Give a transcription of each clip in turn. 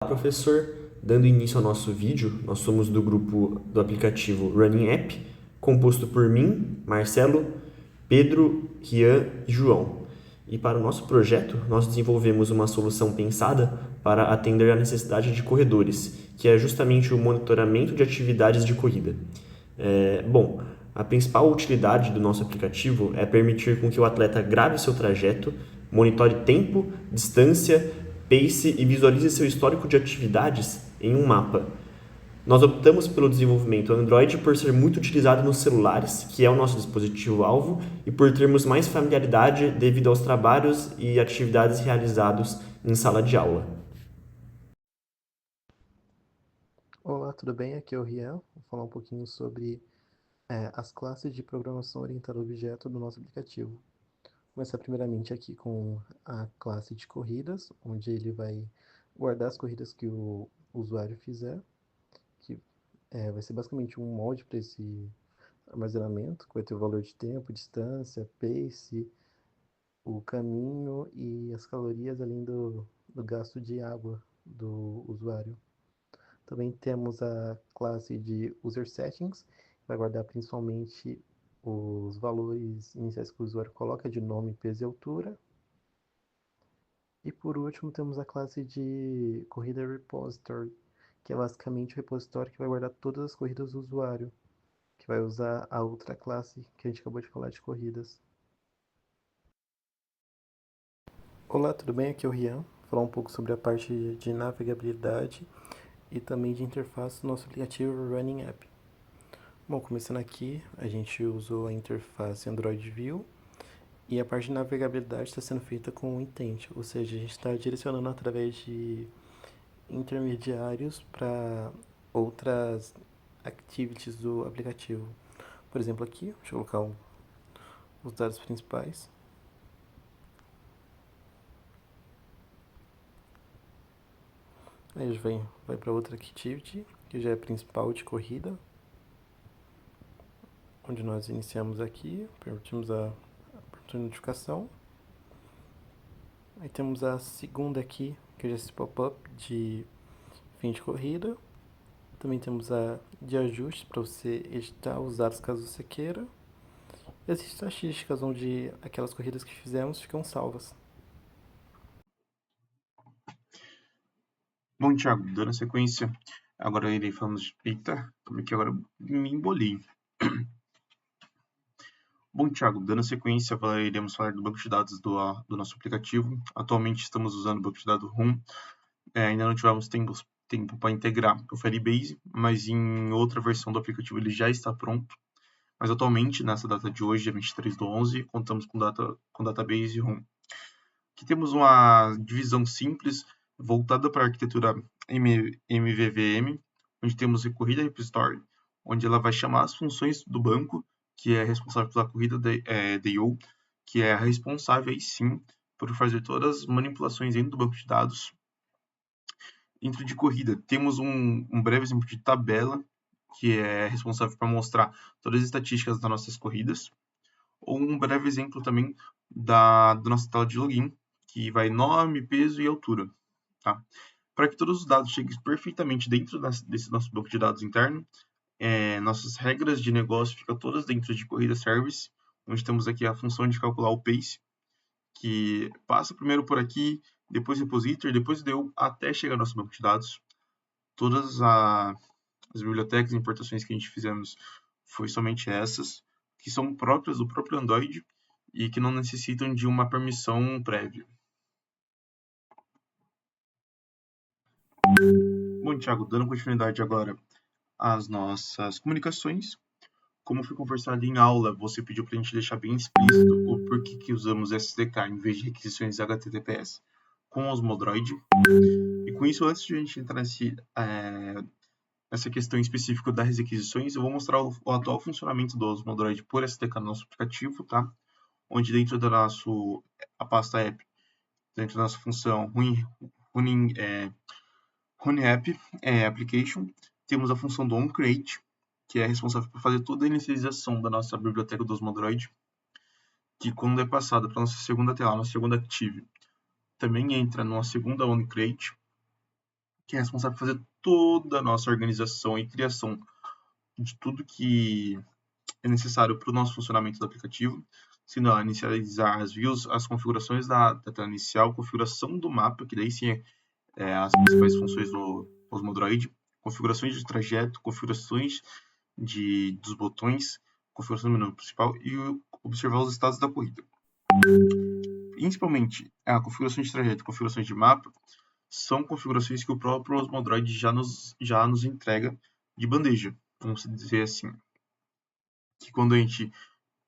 Professor, dando início ao nosso vídeo, nós somos do grupo do aplicativo Running App, composto por mim, Marcelo, Pedro, Rian e João. E para o nosso projeto, nós desenvolvemos uma solução pensada para atender à necessidade de corredores, que é justamente o monitoramento de atividades de corrida. A principal utilidade do nosso aplicativo é permitir com que o atleta grave seu trajeto, monitore tempo, distância, pace e visualize seu histórico de atividades em um mapa. Nós optamos pelo desenvolvimento Android por ser muito utilizado nos celulares, que é o nosso dispositivo-alvo, e por termos mais familiaridade devido aos trabalhos e atividades realizados em sala de aula. Olá, tudo bem? Aqui é o Rian. Vou falar um pouquinho sobre as classes de programação orientada a objeto do nosso aplicativo. Vou começar primeiramente aqui com a classe de corridas, onde ele vai guardar as corridas que o usuário fizer, que vai ser basicamente um molde para esse armazenamento, que vai ter o valor de tempo, distância, pace, o caminho e as calorias, além do gasto de água do usuário. Também temos a classe de User Settings, que vai guardar principalmente os valores iniciais que o usuário coloca de nome, peso e altura. E por último temos a classe de Corrida Repository, que é basicamente o repositório que vai guardar todas as corridas do usuário, que vai usar a outra classe que a gente acabou de falar de corridas. Olá, tudo bem? Aqui é o Rian. Vou falar um pouco sobre a parte de navegabilidade e também de interface do nosso aplicativo Running App. Bom, começando aqui, a gente usou a interface Android View e a parte de navegabilidade está sendo feita com o Intent, ou seja, a gente está direcionando através de intermediários para outras activities do aplicativo. Por exemplo, aqui, deixa eu colocar os dados principais. Aí a gente vai para outra activity, que já é principal de corrida, onde nós iniciamos aqui, permitimos a notificação. Aí temos a segunda aqui, que é esse pop-up de fim de corrida. Também temos a de ajustes para você editar os dados caso você queira. E as estatísticas, onde aquelas corridas que fizemos ficam salvas. Bom, Thiago, dando sequência, agora irei falando de... Eita, como é que agora me embolei? Bom, Thiago, dando sequência, iremos falar do banco de dados do nosso aplicativo. Atualmente estamos usando o banco de dados RUM. Ainda não tivemos tempo para integrar o Firebase, mas em outra versão do aplicativo ele já está pronto. Mas atualmente, nessa data de hoje, dia 23/11, contamos com database RUM. Aqui temos uma divisão simples voltada para a arquitetura MVVM, onde temos a corrida repository, onde ela vai chamar as funções do banco, que é responsável pela corrida DAO, que é responsável aí sim por fazer todas as manipulações dentro do banco de dados. Dentro de corrida, temos um breve exemplo de tabela, que é responsável por mostrar todas as estatísticas das nossas corridas, ou um breve exemplo também da nossa tela de login, que vai nome, peso e altura. Tá? Para que todos os dados cheguem perfeitamente dentro desse nosso banco de dados interno, nossas regras de negócio ficam todas dentro de Corrida Service, onde temos aqui a função de calcular o pace, que passa primeiro por aqui, depois repository, depois deu até chegar ao nosso banco de dados. Todas as bibliotecas e importações que a gente fizemos foi somente essas, que são próprias do próprio Android e que não necessitam de uma permissão prévia. Bom, Thiago, dando continuidade agora às nossas comunicações, como foi conversado em aula, você pediu para a gente deixar bem explícito o porquê que usamos SDK em vez de requisições HTTPS com o Osmodroid. E com isso, antes de a gente entrar nessa questão específica das requisições, eu vou mostrar o atual funcionamento do Osmodroid por SDK no nosso aplicativo, tá? Onde dentro a pasta app, dentro da nossa função running app application, temos a função do onCreate, que é responsável por fazer toda a inicialização da nossa biblioteca do Osmodroid, que quando é passada para a nossa segunda tela, nossa segunda active, também entra numa segunda onCreate, que é responsável por fazer toda a nossa organização e criação de tudo que é necessário para o nosso funcionamento do aplicativo, sendo ela inicializar as views, as configurações da tela inicial, configuração do mapa, que daí sim as principais funções do Osmo Droid, configurações de trajeto, configurações dos botões, configuração do menu principal e observar os estados da corrida. Principalmente a configuração de trajeto e configurações de mapa são configurações que o próprio Osmo Droid já nos entrega de bandeja, vamos dizer assim. Que quando a gente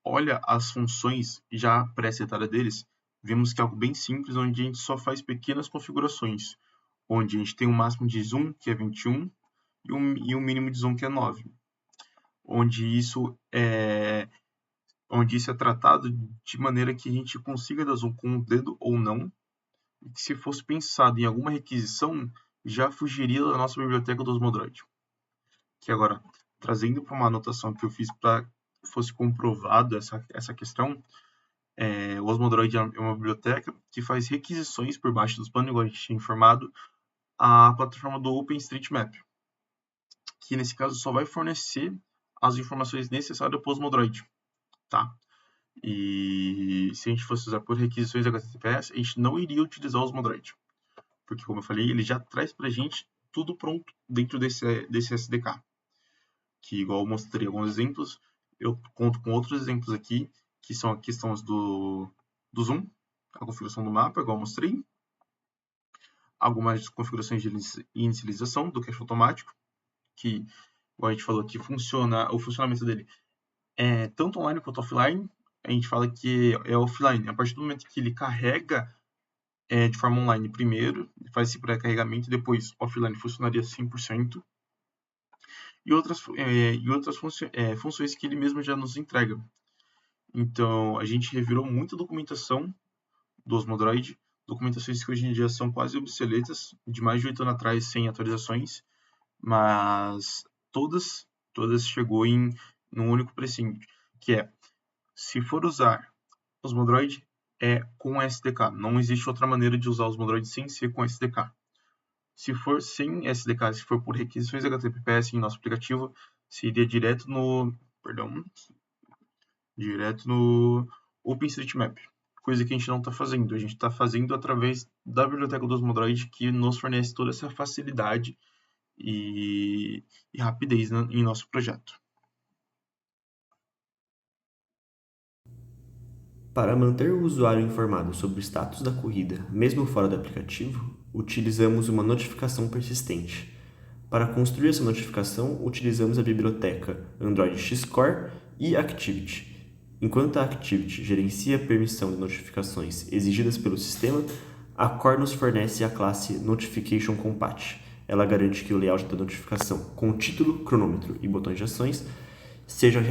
olha as funções já pré-setadas deles, vemos que é algo bem simples, onde a gente só faz pequenas configurações, onde a gente tem um máximo de zoom, que é 21, e um mínimo de zoom, que é 9. Onde isso é tratado de maneira que a gente consiga dar zoom com o dedo ou não, e que se fosse pensado em alguma requisição, já fugiria da nossa biblioteca do Osmo Droid. Que agora, trazendo para uma anotação que eu fiz para fosse comprovado essa questão, o Osmo Droid é uma biblioteca que faz requisições por baixo dos panos, igual a gente tinha informado, a plataforma do OpenStreetMap, que nesse caso só vai fornecer as informações necessárias para o Osmo Droid, tá? E se a gente fosse usar por requisições HTTPS, a gente não iria utilizar o Osmo Droid, porque, como eu falei, ele já traz para a gente tudo pronto dentro desse SDK, que, igual eu mostrei alguns exemplos, eu conto com outros exemplos aqui, que são a questão do zoom, a configuração do mapa, igual eu mostrei, algumas configurações de inicialização do cache automático, que, igual a gente falou, que o funcionamento dele é tanto online quanto offline. A gente fala que é offline. A partir do momento que ele carrega de forma online primeiro, faz esse pré-carregamento e depois offline funcionaria 100%. E outras funções que ele mesmo já nos entrega. Então, a gente revirou muita documentação do Osmo Droid, documentações que hoje em dia são quase obsoletas, de mais de 8 anos atrás, sem atualizações, mas todas chegou num único preceito, que é, se for usar Osmo Droid, é com SDK. Não existe outra maneira de usar Osmo Droid sem ser com SDK. Se for sem SDK, se for por requisições HTTPS em nosso aplicativo, se iria direto no OpenStreetMap, coisa que a gente não está fazendo. A gente está fazendo através da biblioteca do Osmo Droid, que nos fornece toda essa facilidade e rapidez em nosso projeto. Para manter o usuário informado sobre o status da corrida, mesmo fora do aplicativo, utilizamos uma notificação persistente. Para construir essa notificação, utilizamos a biblioteca Android Xcore e Activity. Enquanto a Activity gerencia a permissão de notificações exigidas pelo sistema, a Core nos fornece a classe Notification Compat. Ela garante que o layout da notificação, com título, cronômetro e botões de ações, seja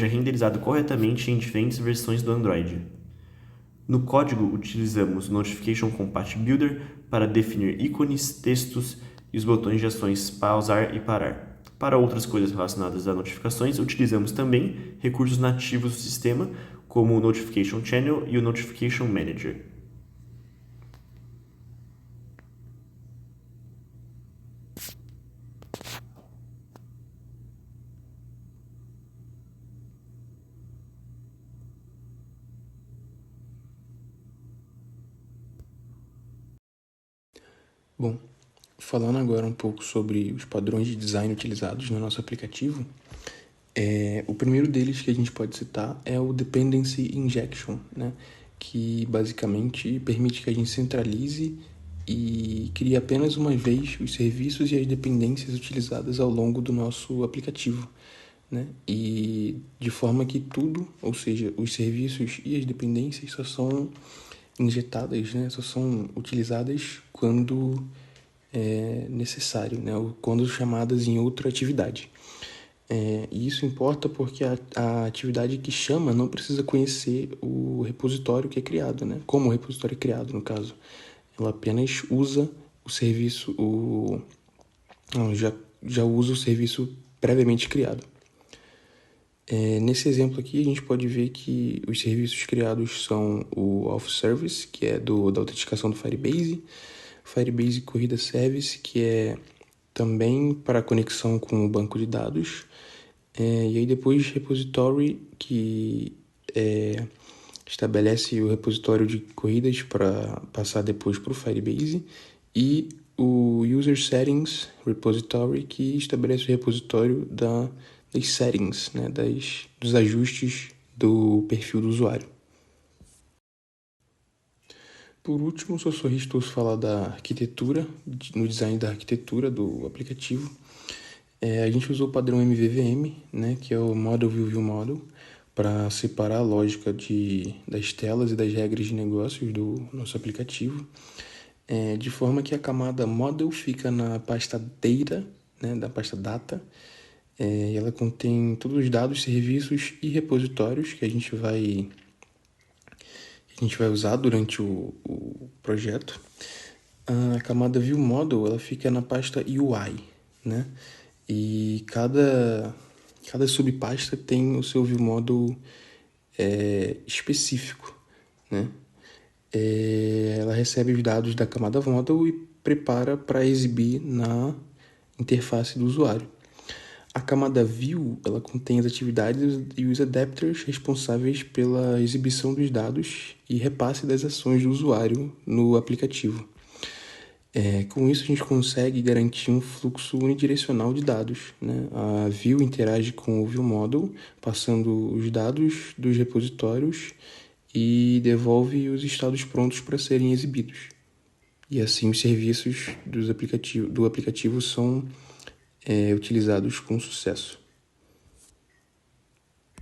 renderizado corretamente em diferentes versões do Android. No código, utilizamos o Notification Compat Builder para definir ícones, textos e os botões de ações pausar e parar. Para outras coisas relacionadas a notificações, utilizamos também recursos nativos do sistema, como o Notification Channel e o Notification Manager. Bom, falando agora um pouco sobre os padrões de design utilizados no nosso aplicativo, o primeiro deles que a gente pode citar é o Dependency Injection, né? Que basicamente permite que a gente centralize e crie apenas uma vez os serviços e as dependências utilizadas ao longo do nosso aplicativo, né? E de forma que tudo, ou seja, os serviços e as dependências só são injetadas, né? Só são utilizadas quando é necessário, né? Ou quando chamadas em outra atividade. E isso importa porque a atividade que chama não precisa conhecer o repositório que é criado, né? Como o repositório é criado, no caso. Ela apenas usa o serviço, já usa o serviço previamente criado. Nesse exemplo aqui, a gente pode ver que os serviços criados são o Auth Service, que é da autenticação do Firebase, Firebase Corrida Service, que é também para conexão com o banco de dados, e aí depois Repository, que estabelece o repositório de corridas para passar depois para o Firebase, e o User Settings Repository, que estabelece o repositório das settings, né, dos ajustes do perfil do usuário. Por último, sou solícito falar da arquitetura, no design da arquitetura do aplicativo. A gente usou o padrão MVVM, né, que é o Model View Model, para separar a lógica das telas e das regras de negócios do nosso aplicativo, de forma que a camada Model fica na pasta Data, né, da pasta Data, e ela contém todos os dados, serviços e repositórios que a gente vai usar durante o projeto. A camada View Model ela fica na pasta UI, né? E cada subpasta tem o seu View Model específico, né? Ela recebe os dados da camada Model e prepara para exibir na interface do usuário. A camada View ela contém as atividades e os adapters responsáveis pela exibição dos dados e repasse das ações do usuário no aplicativo. Com isso, a gente consegue garantir um fluxo unidirecional de dados, né? A View interage com o View Model, passando os dados dos repositórios e devolve os estados prontos para serem exibidos. E assim os serviços do aplicativo são utilizados com sucesso.